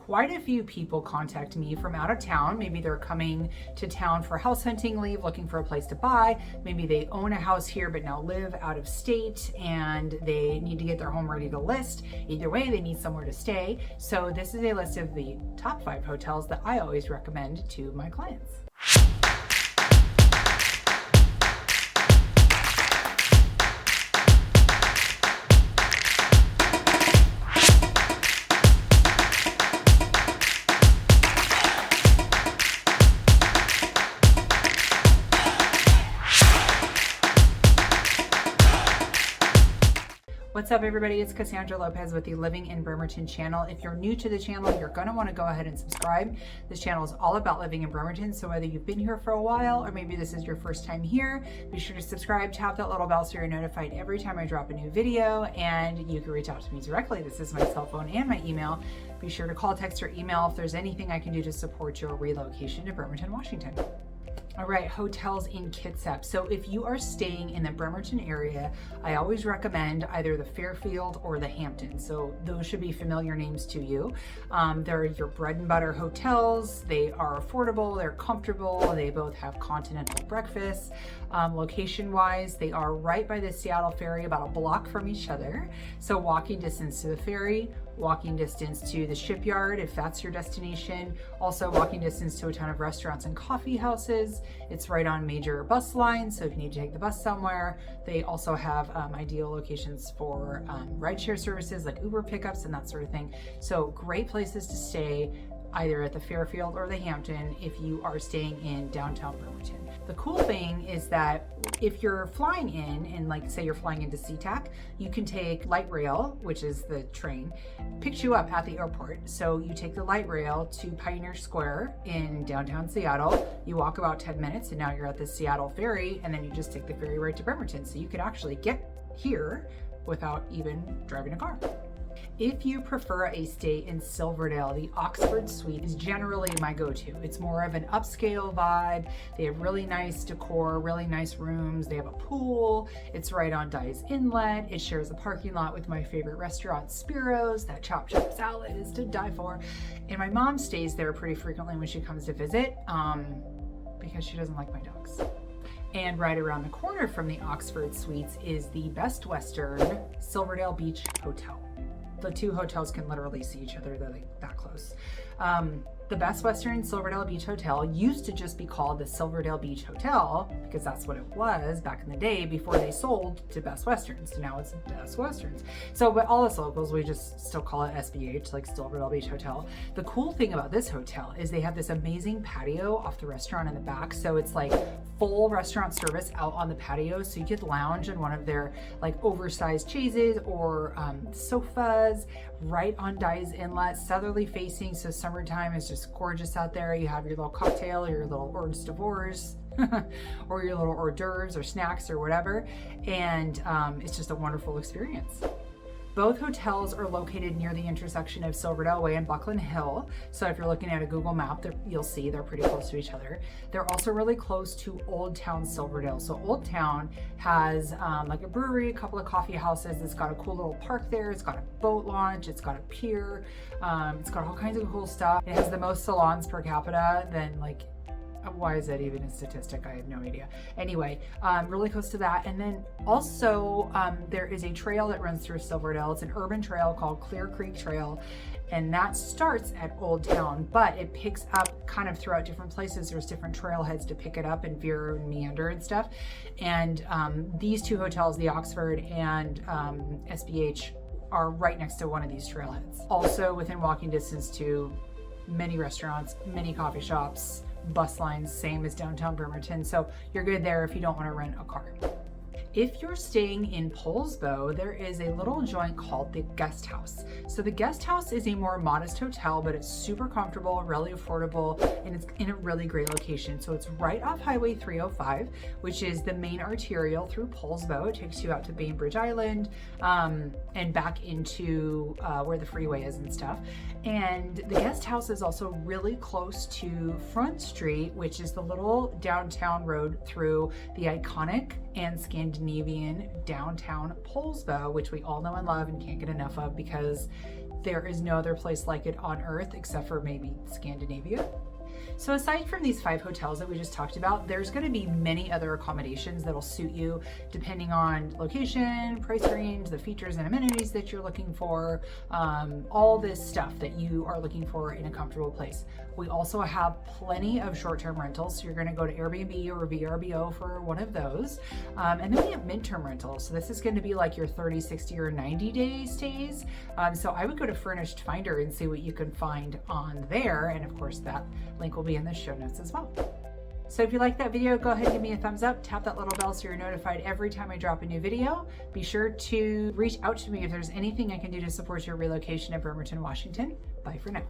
quite a few people contact me from out of town. Maybe they're coming to town for house hunting leave, looking for a place to buy. Maybe they own a house here but now live out of state and they need to get their home ready to list. Either way, they need somewhere to stay. So this is a list of the top 5 hotels that I always recommend to my clients. What's up everybody, it's Cassandra Lopez with the Living in Bremerton channel. If you're new to the channel, you're gonna wanna go ahead and subscribe. This channel is all about living in Bremerton, so whether you've been here for a while or maybe this is your first time here, be sure to subscribe, tap that little bell so you're notified every time I drop a new video, and you can reach out to me directly. This is my cell phone and my email. Be sure to call, text, or email if there's anything I can do to support your relocation to Bremerton, Washington. All right, hotels in Kitsap. So if you are staying in the Bremerton area, I always recommend either the Fairfield or the Hamptons. So those should be familiar names to you. They're your bread and butter hotels. They are affordable, they're comfortable, they both have continental breakfasts. Location-wise, they are right by the Seattle ferry, about a block from each other. So walking distance to the ferry, walking distance to the shipyard if that's your destination. Also walking distance to a ton of restaurants and coffee houses. It's right on major bus lines, so if you need to take the bus somewhere. They also have ideal locations for rideshare services like Uber pickups and that sort of thing. So great places to stay either at the Fairfield or the Hampton if you are staying in downtown Bremerton. The cool thing is that if you're flying in, and like say you're flying into SeaTac, you can take light rail, which is the train, picks you up at the airport. So you take the light rail to Pioneer Square in downtown Seattle. You walk about 10 minutes and now you're at the Seattle ferry, and then you just take the ferry right to Bremerton. So you could actually get here without even driving a car. If you prefer a stay in Silverdale, the Oxford Suite is generally my go-to. It's more of an upscale vibe. They have really nice decor, really nice rooms. They have a pool. It's right on Dyes Inlet. It shares a parking lot with my favorite restaurant, Spiro's. That chop salad is to die for. And my mom stays there pretty frequently when she comes to visit because she doesn't like my dogs. And right around the corner from the Oxford Suites is the Best Western Silverdale Beach Hotel. The two hotels can literally see each other, they're like that close. The Best Western Silverdale Beach Hotel used to just be called the Silverdale Beach Hotel because that's what it was back in the day before they sold to Best Westerns. So now it's Best Westerns. So, but all us locals, we just still call it SBH, like Silverdale Beach Hotel. The cool thing about this hotel is they have this amazing patio off the restaurant in the back. So it's like full restaurant service out on the patio. So you could lounge in one of their like oversized chaises or sofas right on Dyes Inlet, southerly facing. So summertime is just gorgeous out there. You have your little cocktail or your little hors d'oeuvres or your little hors d'oeuvres or snacks or whatever. And it's just a wonderful experience. Both hotels are located near the intersection of Silverdale Way and Buckland Hill. So if you're looking at a Google map, you'll see they're pretty close to each other. They're also really close to Old Town Silverdale. So Old Town has like a brewery, a couple of coffee houses. It's got a cool little park there. It's got a boat launch. It's got a pier. It's got all kinds of cool stuff. It has the most salons per capita than like, why is that even a statistic? I have no idea. Anyway, really close to that. And then also there is a trail that runs through Silverdale. It's an urban trail called Clear Creek Trail. And that starts at Old Town, but it picks up kind of throughout different places. There's different trailheads to pick it up and veer and meander and stuff. And these two hotels, the Oxford and SBH, are right next to one of these trailheads. Also within walking distance to many restaurants, many coffee shops, bus lines, same as downtown Bremerton. So you're good there if you don't want to rent a car. If you're staying in Poulsbo, there is a little joint called the Guest House. So the Guest House is a more modest hotel, but it's super comfortable, really affordable, and it's in a really great location. So it's right off Highway 305, which is the main arterial through Poulsbo. It takes you out to Bainbridge Island and back into where the freeway is and stuff. And the Guest House is also really close to Front Street, which is the little downtown road through the iconic and Scandinavian downtown Poulsbo, which we all know and love and can't get enough of because there is no other place like it on earth except for maybe Scandinavia. So aside from these 5 hotels that we just talked about, there's going to be many other accommodations that'll suit you depending on location, price range, the features and amenities that you're looking for, all this stuff that you are looking for in a comfortable place. We also have plenty of short-term rentals, so you're going to go to Airbnb or VRBO for one of those. And then we have midterm rentals. So this is going to be like your 30, 60, or 90-day stays. So I would go to Furnished Finder and see what you can find on there. And of course, that link will be in the show notes as well. So if you like that video, go ahead and give me a thumbs up, tap that little bell so you're notified every time I drop a new video. Be sure to reach out to me if there's anything I can do to support your relocation in Bremerton, Washington. Bye for now.